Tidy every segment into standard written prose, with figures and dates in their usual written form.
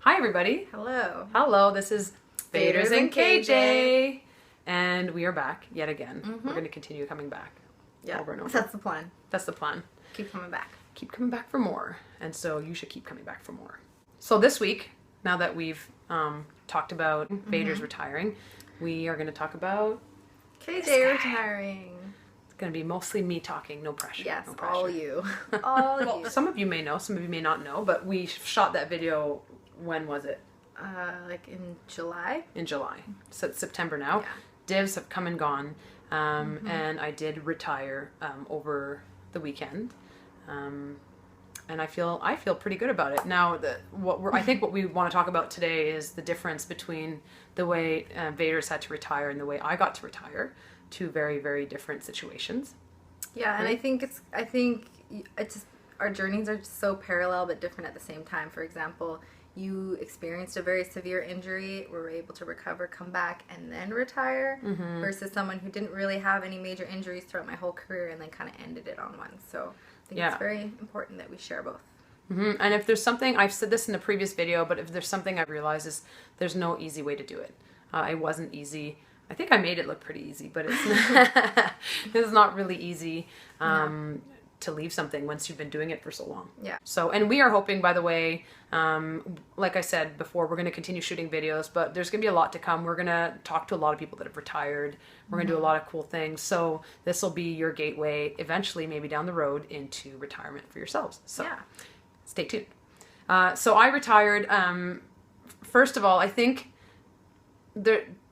Hi everybody. Hello. Hello, this is Vaders and VadersandKJ. And we are back yet again. Mm-hmm. We're going to continue coming back. Yeah, over and over. that's the plan. That's the plan. Keep coming back. Keep coming back for more. And so you should keep coming back for more. So this week, now that we've talked about Vaders retiring, we are going to talk about KJ retiring. It's going to be mostly me talking, no pressure. Yes, no pressure. all you. All Well, you. some of you may know, some of you may not know, but we shot that video, when was it? Like in July? In July. So it's September now. Yeah. Divs have come and gone, and I did retire over the weekend, and I feel pretty good about it. Now, I think what we want to talk about today is the difference between the way Vaders had to retire and the way I got to retire. Two very, very different situations. Yeah, and Right? I think it's just, our journeys are just so parallel but different at the same time. For example, you experienced a very severe injury, were able to recover, come back, and then retire, versus someone who didn't really have any major injuries throughout my whole career and then kind of ended it on one. So I think it's very important that we share both. And if there's something, I've said this in the previous video, but if there's something I've realized is there's no easy way to do it. It wasn't easy. I think I made it look pretty easy, but it's not really easy to leave something once you've been doing it for so long. Yeah. So, and we are hoping, by the way, like I said before, we're going to continue shooting videos, but there's going to be a lot to come. We're going to talk to a lot of people that have retired. We're going to do a lot of cool things. So this will be your gateway eventually, maybe down the road, into retirement for yourselves. So Yeah. stay tuned. So I retired. First of all, I think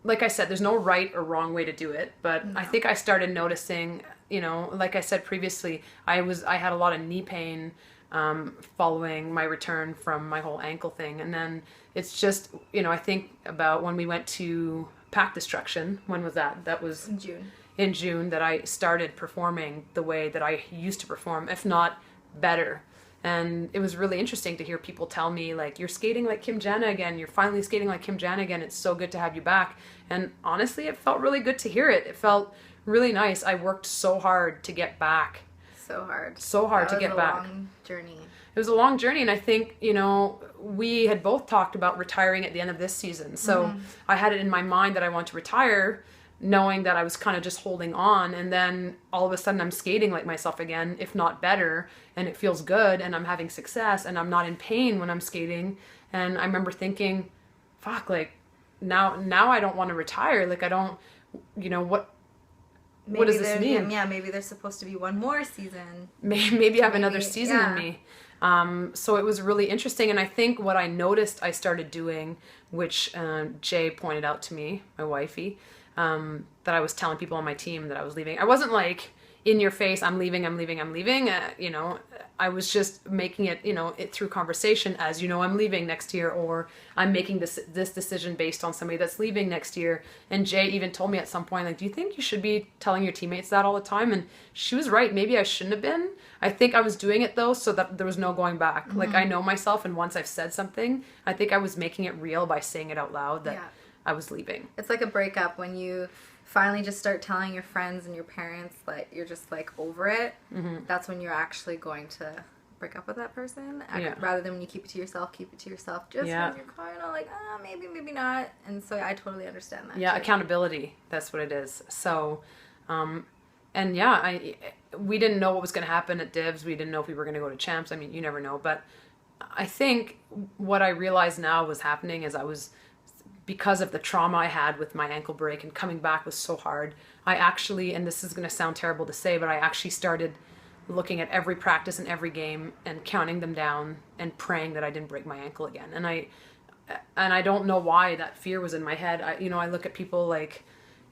like I said, there's no right or wrong way to do it, but I think I started noticing, like I said previously, I had a lot of knee pain following my return from my whole ankle thing. And then it's just, I think about when we went to pack destruction. When was that? That was In June. In June that I started performing the way that I used to perform, if not better. And it was really interesting to hear people tell me, like, you're skating like Kim Janna again. You're finally skating like Kim Janna again. It's so good to have you back. And honestly, it felt really good to hear it. It felt really nice. I worked so hard to get back. So hard. So hard to get back. It was a long journey. It was a long journey, and I think, we had both talked about retiring at the end of this season. So I had it in my mind that I want to retire, knowing that I was kind of just holding on, and then all of a sudden I'm skating like myself again, if not better, and it feels good, and I'm having success, and I'm not in pain when I'm skating. And I remember thinking, fuck, like, now I don't want to retire. Like, I don't, what does this mean? Yeah, maybe there's supposed to be one more season. Maybe I have another season in me. So it was really interesting, and I think what I noticed I started doing, which Jay pointed out to me, my wifey, that I was telling people on my team that I was leaving. I wasn't like, in your face, I'm leaving. I was just making it, it through conversation as, I'm leaving next year, or I'm making this decision based on somebody that's leaving next year. And Jay even told me at some point, like, do you think you should be telling your teammates that all the time? And she was right. Maybe I shouldn't have been. I think I was doing it though, so that there was no going back. Like, I know myself, and once I've said something, I think I was making it real by saying it out loud that I was leaving. It's like a breakup when you finally just start telling your friends and your parents that you're just like over it. That's when you're actually going to break up with that person, rather than when you keep it to yourself just when you're kind of like, maybe not. And so I totally understand that. Yeah, too. Accountability, that's what it is. So and we didn't know what was going to happen at Divs. We didn't know if we were going to go to Champs. I mean, you never know. But I think what I realized now was happening is because of the trauma I had with my ankle break, and coming back was so hard, I actually, and this is going to sound terrible to say, but I actually started looking at every practice and every game and counting them down and praying that I didn't break my ankle again. And I don't know why that fear was in my head. I look at people like,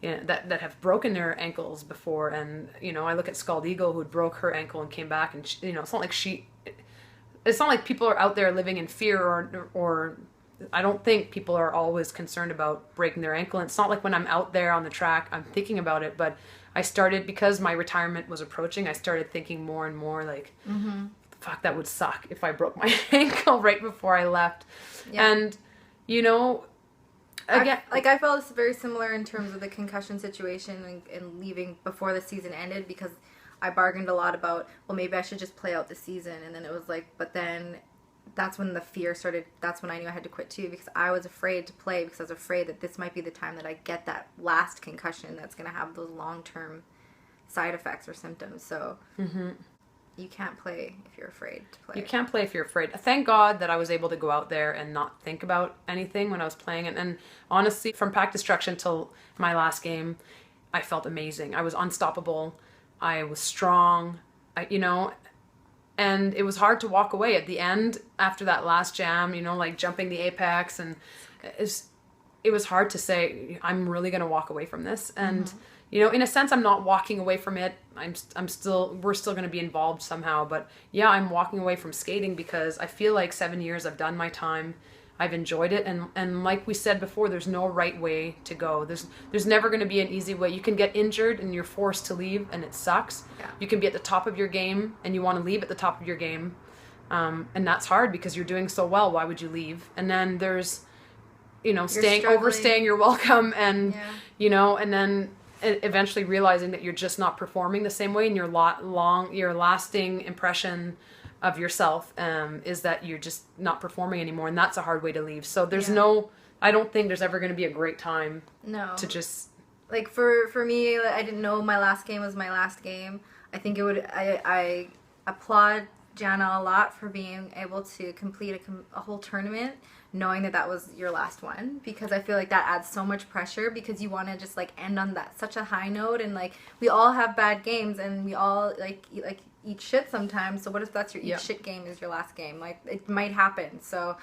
that have broken their ankles before, and I look at Scald Eagle, who broke her ankle and came back, and it's not like people are out there living in fear, or I don't think people are always concerned about breaking their ankle. And it's not like when I'm out there on the track, I'm thinking about it, but I started, because my retirement was approaching, I started thinking more and more like, fuck, that would suck if I broke my ankle right before I left. Yeah. And, again, I felt it's very similar in terms of the concussion situation and leaving before the season ended, because I bargained a lot about, well, maybe I should just play out the season. And then it was like, but then that's when the fear started. That's when I knew I had to quit too, because I was afraid to play, because I was afraid that this might be the time that I get that last concussion that's going to have those long-term side effects or symptoms. So you can't play if you're afraid to play. You can't play if you're afraid. Thank God that I was able to go out there and not think about anything when I was playing. And honestly, from pack destruction till my last game, I felt amazing. I was unstoppable. I was strong. And it was hard to walk away at the end after that last jam, like jumping the apex. And it was hard to say, I'm really going to walk away from this. And, in a sense, I'm not walking away from it. We're still going to be involved somehow. But yeah, I'm walking away from skating because I feel like 7 years I've done my time. I've enjoyed it. And like we said before, there's no right way to go. There's never going to be an easy way. You can get injured and you're forced to leave and it sucks. Yeah. You can be at the top of your game and you want to leave at the top of your game. And that's hard because you're doing so well. Why would you leave? And then there's, overstaying your welcome and, and then eventually realizing that you're just not performing the same way, and your lasting impression of yourself is that you're just not performing anymore, and that's a hard way to leave. So there's I don't think there's ever going to be a great time to just... Like for me, I didn't know my last game was my last game. I think I applaud Janna a lot for being able to complete a whole tournament knowing that was your last one, because I feel like that adds so much pressure, because you want to just like end on that such a high note, and like we all have bad games and we all like eat shit sometimes. So what if that's your eat shit game is your last game? Like, it might happen. So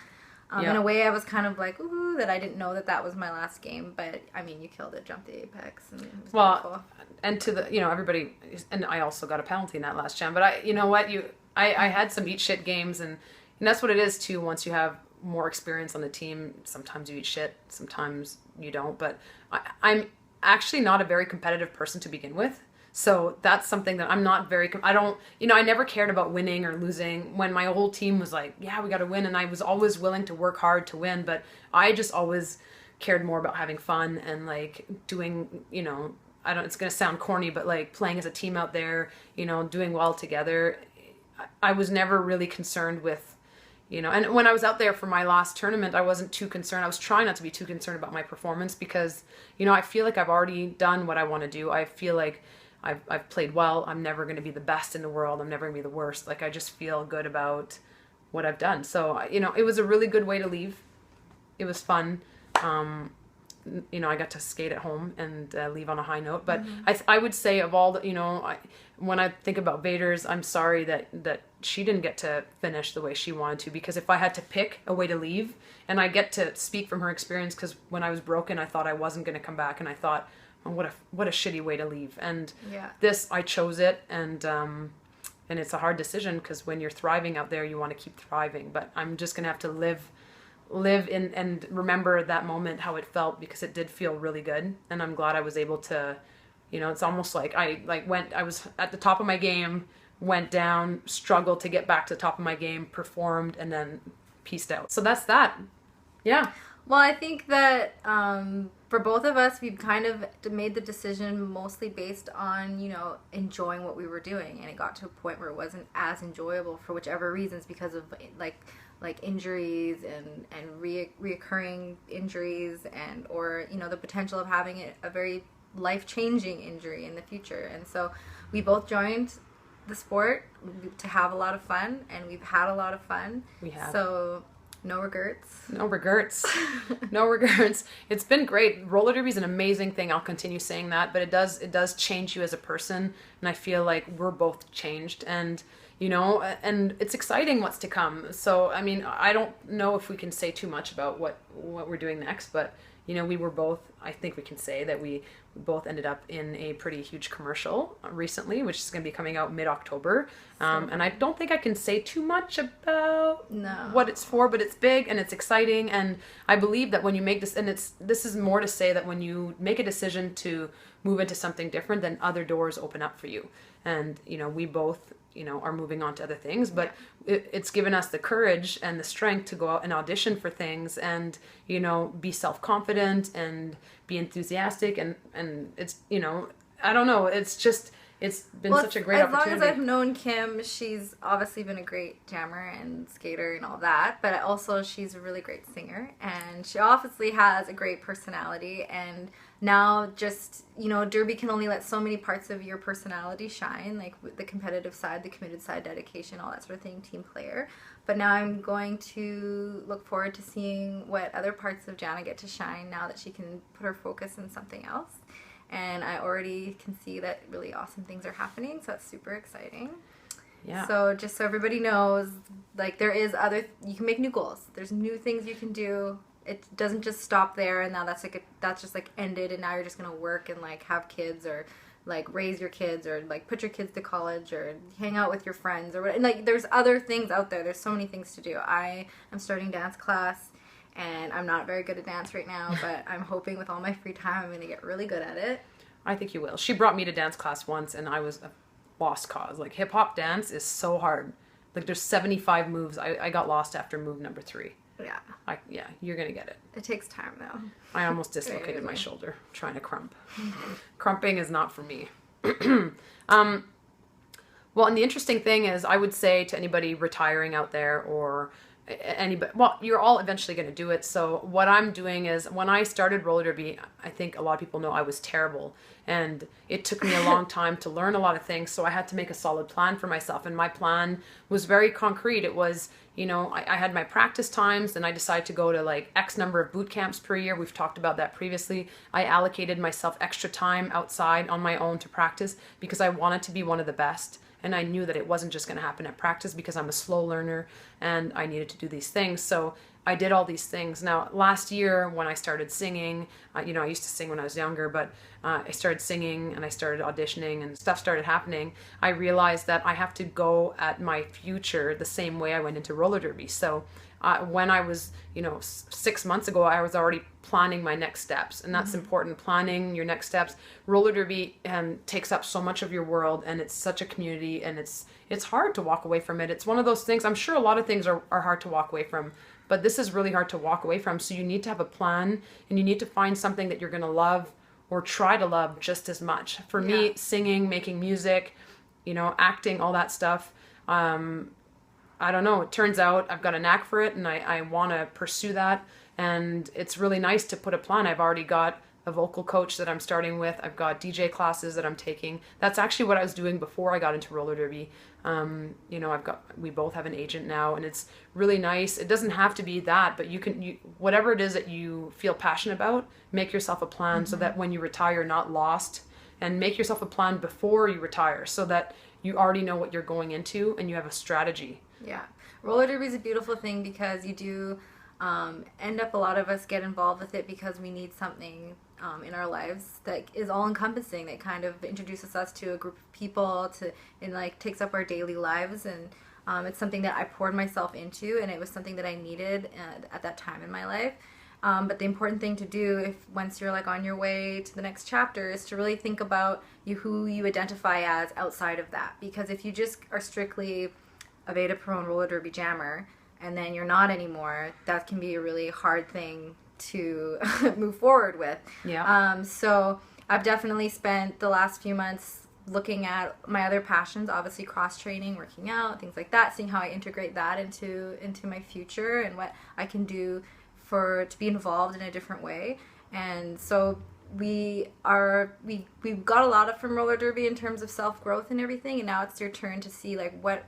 in a way I was kind of like, ooh, that I didn't know that was my last game. But I mean, you killed it, jumped the apex, and it was beautiful. And to the everybody, and I also got a penalty in that last jam, but I had some eat shit games, and that's what it is too. Once you have more experience on the team, sometimes you eat shit, sometimes you don't. But I'm actually not a very competitive person to begin with. So that's something that I'm not very, I never cared about winning or losing. When my whole team was like, yeah, we got to win. And I was always willing to work hard to win. But I just always cared more about having fun and like doing, it's going to sound corny, but like playing as a team out there, doing well together. I was never really concerned with, and when I was out there for my last tournament, I wasn't too concerned. I was trying not to be too concerned about my performance because, I feel like I've already done what I want to do. I feel like I've played well. I'm never going to be the best in the world. I'm never going to be the worst. Like, I just feel good about what I've done. So, it was a really good way to leave. It was fun. I got to skate at home and leave on a high note. But I would say of all the, when I think about Vaders, I'm sorry that she didn't get to finish the way she wanted to, because if I had to pick a way to leave, and I get to speak from her experience, because when I was broken, I thought I wasn't going to come back, and I thought, oh, what a shitty way to leave. And this, I chose it, and it's a hard decision, because when you're thriving out there, you want to keep thriving. But I'm just going to have to live in and remember that moment, how it felt, because it did feel really good. And I'm glad I was able to, it's almost like I was at the top of my game, went down, struggled to get back to the top of my game, performed, and then pieced out. So that's that. Yeah. Well, I think that for both of us, we've kind of made the decision mostly based on, enjoying what we were doing. And it got to a point where it wasn't as enjoyable for whichever reasons, because of like injuries and reoccurring injuries, and or the potential of having a very life-changing injury in the future. And so we both joined the sport to have a lot of fun, and we've had a lot of fun. We have. So no regrets. No regrets. No regrets. It's been great. Roller derby is an amazing thing. I'll continue saying that, but it does change you as a person, and I feel like we're both changed, and and it's exciting what's to come. So, I mean, I don't know if we can say too much about what we're doing next, but, we were both, I think we can say that we both ended up in a pretty huge commercial recently, which is going to be coming out mid-October. And I don't think I can say too much about what it's for, but it's big and it's exciting. And I believe that when you make this, and this is more to say that when you make a decision to move into something different, then other doors open up for you. And, we both are moving on to other things, but it's given us the courage and the strength to go out and audition for things and, be self-confident and be enthusiastic. And it's, I don't know, it's just, it's been such a great opportunity. As long as I've known Kim, she's obviously been a great jammer and skater and all that, but also she's a really great singer, and she obviously has a great personality. And now just, you know, derby can only let so many parts of your personality shine, like the competitive side, the committed side, dedication, all that sort of thing, team player. But now I'm going to look forward to seeing what other parts of Janna get to shine now that she can put her focus in something else. And I already can see that really awesome things are happening, so that's super exciting. Yeah. So just so everybody knows, like, there is you can make new goals. There's new things you can do. It doesn't just stop there, and now that's just like ended, and now you're just gonna work and like have kids, or like raise your kids, or like put your kids to college, or hang out with your friends, or what. And like, there's other things out there. There's so many things to do. I am starting dance class. And I'm not very good at dance right now, but I'm hoping with all my free time I'm going to get really good at it. I think you will. She brought me to dance class once, and I was a lost cause. Like, hip-hop dance is so hard. Like, there's 75 moves. I got lost after move number 3. Yeah. Yeah, you're going to get it. It takes time, though. I almost dislocated my shoulder trying to crump. Crumping is not for me. Well, and the interesting thing is, I would say to anybody retiring out there, or anybody, well, you're all eventually going to do it. So what I'm doing is, when I started roller derby, I think a lot of people know I was terrible, and it took me a long time to learn a lot of things. So I had to make a solid plan for myself, and my plan was very concrete. It was, you know, I had my practice times, and I decided to go to like X number of boot camps per year. We've talked about that previously. I allocated myself extra time outside on my own to practice because I wanted to be one of the best. And I knew that it wasn't just going to happen at practice, because I'm a slow learner and I needed to do these things. So I did all these things. Now, last year when I started singing, you know, I used to sing when I was younger, but I started singing and I started auditioning and stuff started happening. I realized that I have to go at my future the same way I went into roller derby. So when I was, you know, 6 months ago, I was already planning my next steps, and that's important. Planning your next steps. Roller derby takes up so much of your world, and it's such a community, and it's hard to walk away from it. It's one of those things. I'm sure a lot of things are hard to walk away from, but this is really hard to walk away from. So you need to have a plan, and you need to find something that you're going to love, or try to love just as much. For me, singing, making music, you know, acting, all that stuff. I don't know, it turns out I've got a knack for it, and I want to pursue that. And it's really nice to put a plan. I've already got a vocal coach that I'm starting with. I've got DJ classes that I'm taking. That's actually what I was doing before I got into roller derby. You know, we both have an agent now, and it's really nice. It doesn't have to be that, but you whatever it is that you feel passionate about, make yourself a plan so that when you retire, you're not lost. And make yourself a plan before you retire, so that you already know what you're going into and you have a strategy. Yeah. Roller derby is a beautiful thing, because you do end up, a lot of us get involved with it because we need something in our lives that is all encompassing, that kind of introduces us to a group of people, and like takes up our daily lives. And it's something that I poured myself into, and it was something that I needed at that time in my life. But the important thing to do, once you're like on your way to the next chapter, is to really think about who you identify as outside of that. Because if you just are strictly a Evada Peron roller derby jammer, and then you're not anymore, that can be a really hard thing to move forward with. Yeah. So I've definitely spent the last few months looking at my other passions, obviously cross-training, working out, things like that, seeing how I integrate that into my future, and what I can do to be involved in a different way. And so we've got a lot from roller derby in terms of self-growth and everything, and now it's your turn to see like what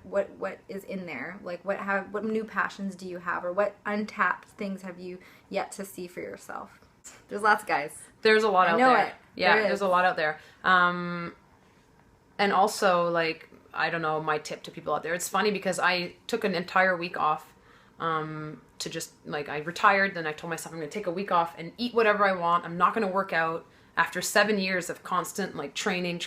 is in there, like what new passions do you have, or what untapped things have you yet to see for yourself. There's lots, guys. There's a lot out there. I know it. Yeah, there's a lot out there. And also, like, I don't know, my tip to people out there, it's funny because I took an entire week off to just, like, I retired, then I told myself I'm going to take a week off and eat whatever I want. I'm not going to work out. After 7 years of constant, like, training,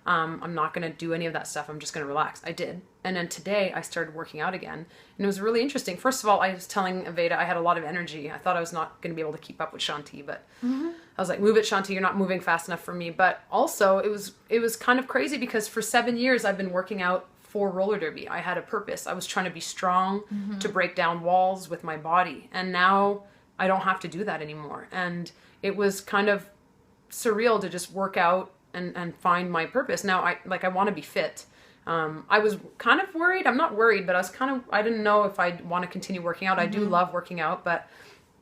I'm not going to do any of that stuff. I'm just going to relax. I did. And then today I started working out again. And it was really interesting. First of all, I was telling Evada I had a lot of energy. I thought I was not going to be able to keep up with Shanti, but I was like, move it, Shanti. You're not moving fast enough for me. But also it was kind of crazy because for 7 years I've been working out for roller derby. I had a purpose. I was trying to be strong, to break down walls with my body. And now I don't have to do that anymore. And it was kind of surreal to just work out and find my purpose. Now I want to be fit. I was kind of worried. I'm not worried, but I didn't know if I'd want to continue working out. I do love working out, but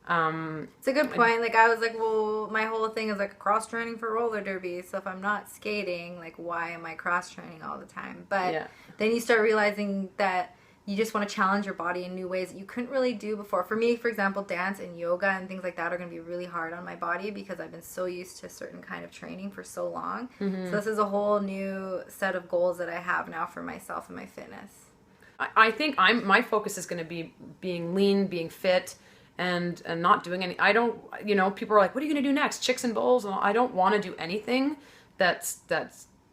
it's a good point. Like I was like, well, my whole thing is like cross training for roller derby. So if I'm not skating, like why am I cross training all the time? But then you start realizing that you just want to challenge your body in new ways that you couldn't really do before. For me, for example, dance and yoga and things like that are going to be really hard on my body because I've been so used to a certain kind of training for so long. So this is a whole new set of goals that I have now for myself and my fitness. I think my focus is going to be being lean, being fit, and not doing any. I don't, people are like, what are you going to do next? Chicks and bowls? And I don't want to do anything that's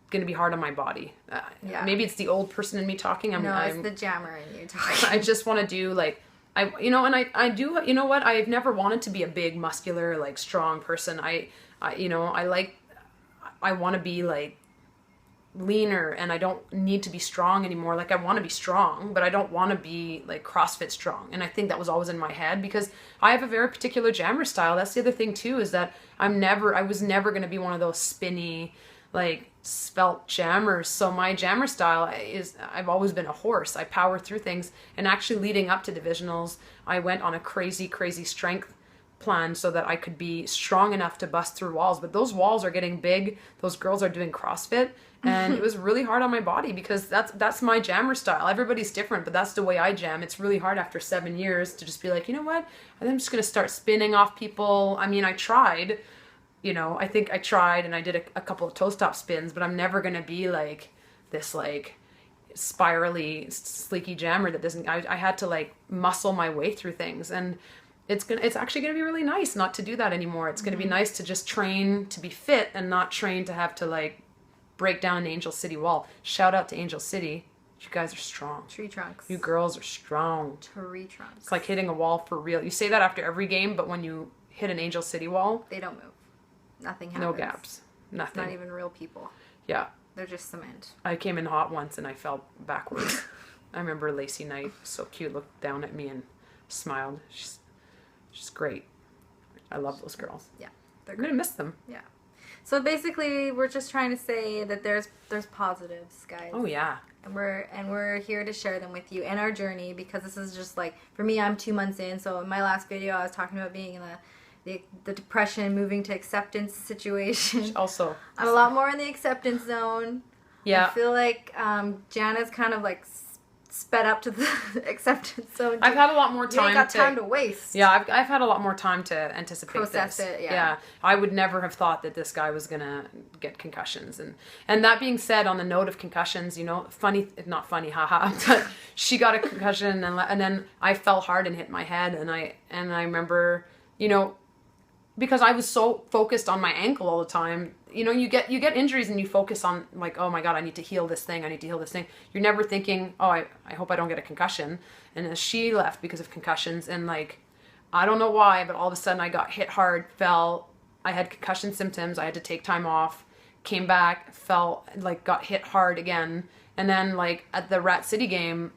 going to be hard on my body. Maybe it's the old person in me talking. It's the jammer in you talking. I just want to do like, I do, you know what? I've never wanted to be a big, muscular, like strong person. I want to be like leaner, and I don't need to be strong anymore. Like I want to be strong, but I don't want to be like CrossFit strong. And I think that was always in my head because I have a very particular jammer style. That's the other thing too, is that I was never going to be one of those spinny, like svelte jammers. So my jammer style I've always been a horse. I power through things. And actually leading up to divisionals, I went on a crazy strength plan so that I could be strong enough to bust through walls. But those walls are getting big. Those girls are doing CrossFit. And it was really hard on my body because that's my jammer style. Everybody's different, but that's the way I jam. It's really hard after 7 years to just be like, you know what? I'm just going to start spinning off people. I mean, I tried, I think I tried and I did a couple of toe stop spins, but I'm never going to be like this like spirally sleeky jammer that doesn't, I had to like muscle my way through things. And it's actually going to be really nice not to do that anymore. It's going to be nice to just train to be fit and not train to have to like break down an Angel City wall. Shout out to Angel City. You guys are strong. Tree trunks. You girls are strong. Tree trunks. It's like hitting a wall for real. You say that after every game, but when you hit an Angel City wall, they don't move. Nothing happens. No gaps. Nothing. It's not even real people. Yeah. They're just cement. I came in hot once and I fell backwards. I remember Lacey Knight, so cute, looked down at me and smiled. She's great. I love those girls. Yeah. I'm going to miss them. Yeah. So basically, we're just trying to say that there's positives, guys. Oh yeah. And we're here to share them with you and our journey, because this is just like, for me, I'm 2 months in. So in my last video, I was talking about being in the depression, moving to acceptance situation. Also, I'm a lot more in the acceptance zone. Yeah. I feel like Janna's kind of like sped up to the acceptance zone. I've had a lot more time. You ain't got time to waste. Yeah, I've had a lot more time to anticipate process this. It. Yeah, I would never have thought that this guy was gonna get concussions. And that being said, on the note of concussions, funny, not funny, haha. But she got a concussion, and then I fell hard and hit my head, and I remember, because I was so focused on my ankle all the time. You get injuries and you focus on like, oh my God, I need to heal this thing. You're never thinking, oh, I hope I don't get a concussion. And she left because of concussions, and like, I don't know why, but all of a sudden I got hit hard, fell. I had concussion symptoms. I had to take time off, came back, fell, like got hit hard again. And then like at the Rat City game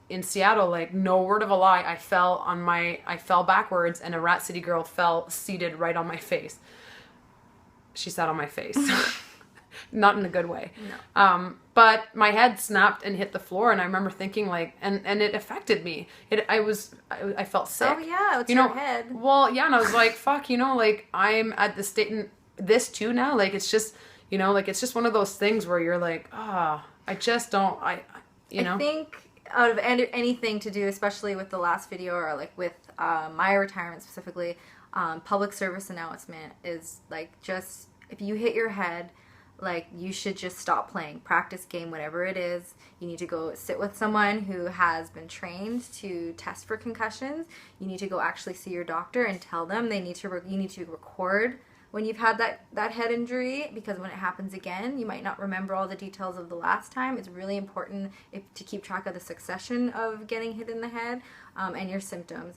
in Seattle, like no word of a lie, I fell backwards and a Rat City girl fell seated right on my face. She sat on my face. Not in a good way. No. But my head snapped and hit the floor, and I remember thinking like, and it affected me. I felt sick. Oh yeah, it's your head. Well, yeah, and I was like, fuck, like I'm at the state in this too now. Like it's just, like it's just one of those things where you're like, I just don't, I think out of anything to do, especially with the last video or like with my retirement specifically, public service announcement is like, just if you hit your head, like you should just stop playing. Practice game, whatever it is. You need to go sit with someone who has been trained to test for concussions. You need to go actually see your doctor and tell them you need to record when you've had that head injury, because when it happens again, you might not remember all the details of the last time. It's really important to keep track of the succession of getting hit in the head and your symptoms.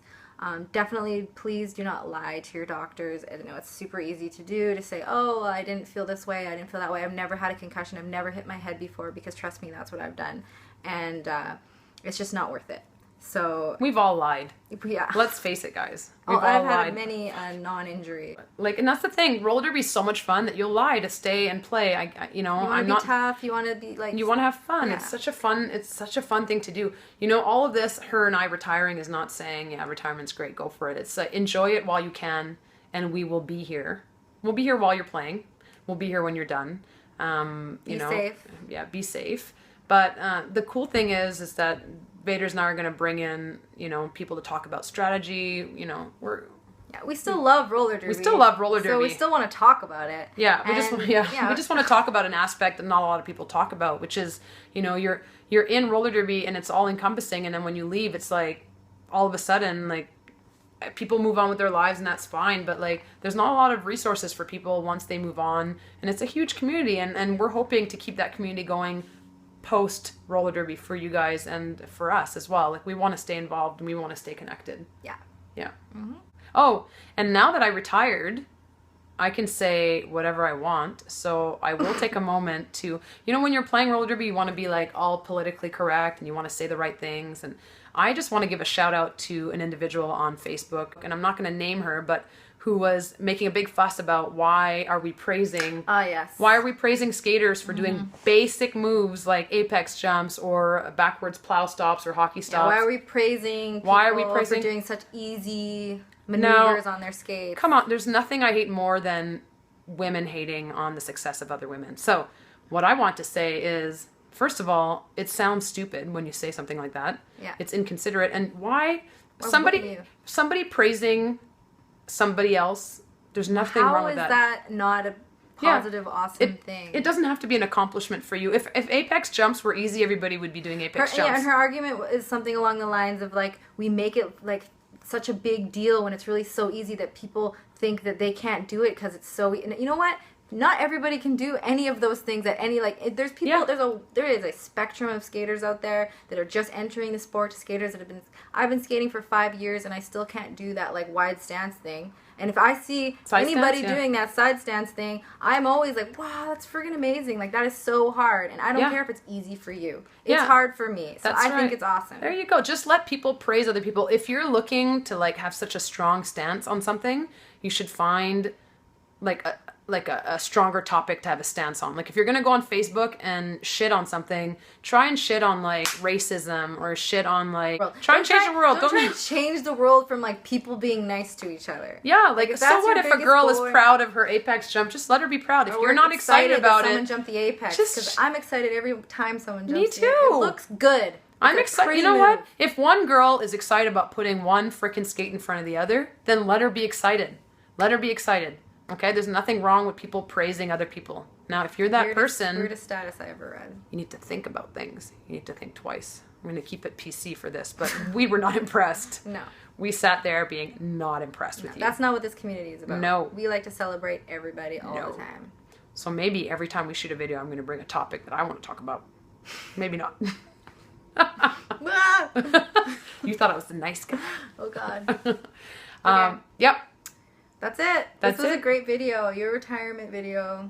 Definitely, please do not lie to your doctors. I know it's super easy to do, to say, oh, I didn't feel this way, I didn't feel that way, I've never had a concussion, I've never hit my head before, because trust me, that's what I've done. And it's just not worth it. So we've all lied. yeah, Let's face it, guys. We've I've all had lied. many non-injury. Like, and that's the thing. Roller derby is so much fun that you'll lie to stay and play. You know, You want I'm to be not tough. You want to be like. You want to have fun. Yeah. It's such a fun thing to do. You know, all of this, her and I retiring is not saying, yeah, retirement's great, go for it. It's enjoy it while you can, and we will be here. We'll be here while you're playing. We'll be here when you're done. Be safe. Yeah, be safe. But the cool thing is that Vaders and I are going to bring in, you know, people to talk about strategy. You know, we still love roller derby. We still love roller derby. So we still want to talk about it. Yeah, we just want to talk about an aspect that not a lot of people talk about, which is, you know, you're in roller derby and it's all encompassing, and then when you leave, it's like all of a sudden, like, people move on with their lives and that's fine, but like there's not a lot of resources for people once they move on, and it's a huge community, and we're hoping to keep that community going post roller derby for you guys and for us as well. Like, we want to stay involved and we want to stay connected. Yeah. Mm-hmm. Oh, and now that I retired, I can say whatever I want. So I will take a moment to, you know, when you're playing roller derby, you want to be like all politically correct and you want to say the right things. And I just want to give a shout out to an individual on Facebook, and I'm not going to name her, but who was making a big fuss about why are we praising skaters for doing basic moves like apex jumps or backwards plow stops or hockey stops. Yeah, why are we praising people for doing such easy maneuvers on their skates? Come on, there's nothing I hate more than women hating on the success of other women. So what I want to say is, first of all, it sounds stupid when you say something like that. Yeah. It's inconsiderate. And why somebody praising somebody else, there's nothing wrong with that. How is that not a positive, awesome thing? It doesn't have to be an accomplishment for you. If apex jumps were easy, everybody would be doing apex jumps. Yeah, and her argument is something along the lines of, like, we make it like such a big deal when it's really so easy that people think that they can't do it because it's so. You know what? Not everybody can do any of those things at any, like, there's people, there is a spectrum of skaters out there that are just entering the sport, to skaters that I've been skating for 5 years and I still can't do that, like, wide stance thing. And if I see anybody doing that side stance thing, I'm always like, wow, that's friggin' amazing. Like, that is so hard. And I don't care if it's easy for you. It's hard for me. So I think it's awesome. There you go. Just let people praise other people. If you're looking to, like, have such a strong stance on something, you should find, like, a stronger topic to have a stance on. Like, if you're gonna go on Facebook and shit on something, try and shit on, like, racism, or shit on, like, try and change the world. Don't try and change the world from, like, people being nice to each other. Yeah, like so what if a girl is proud of her apex jump? Just let her be proud. If you're not excited about it, someone jumped the apex, because I'm excited every time someone jumps. Me too. It looks good. I'm excited. You know what? If one girl is excited about putting one frickin' skate in front of the other, then let her be excited. Let her be excited. Okay, there's nothing wrong with people praising other people. Now, if you're that person... Weirdest status I ever read. You need to think about things. You need to think twice. I'm going to keep it PC for this, but we were not impressed. No. We sat there being not impressed with you. That's not what this community is about. No. We like to celebrate everybody all the time. So maybe every time we shoot a video, I'm going to bring a topic that I want to talk about. Maybe not. You thought I was the nice guy. Oh, God. Okay. Yep. That's it. This was a great video. Your retirement video.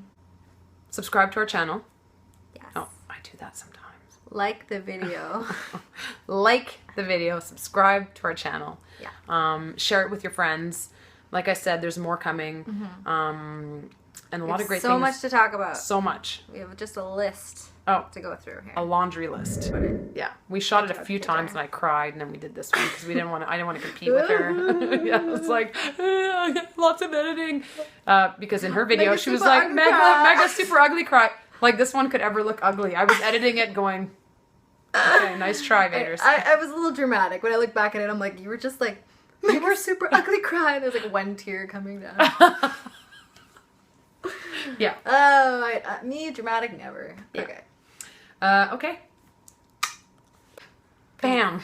Subscribe to our channel. Yes. Oh, I do that sometimes. Like the video. Like the video. Subscribe to our channel. Yeah. Share it with your friends. Like I said, there's more coming. Mm-hmm. And a lot of great things. So much to talk about. So much. We have just a list to go through here. A laundry list. Yeah. We shot it a few times and I cried, and then we did this one because I didn't want to compete with her. Yeah, it was like, lots of editing. Because in her video, she was like, Mega super ugly cry. Like, this one could ever look ugly. I was editing it going, okay, nice try, Vaders. I was a little dramatic. When I look back at it, I'm like, you were just like, you were super ugly cry. There's like one tear coming down. Yeah. Oh, me, dramatic, never. Yeah. Okay. Okay. Bam.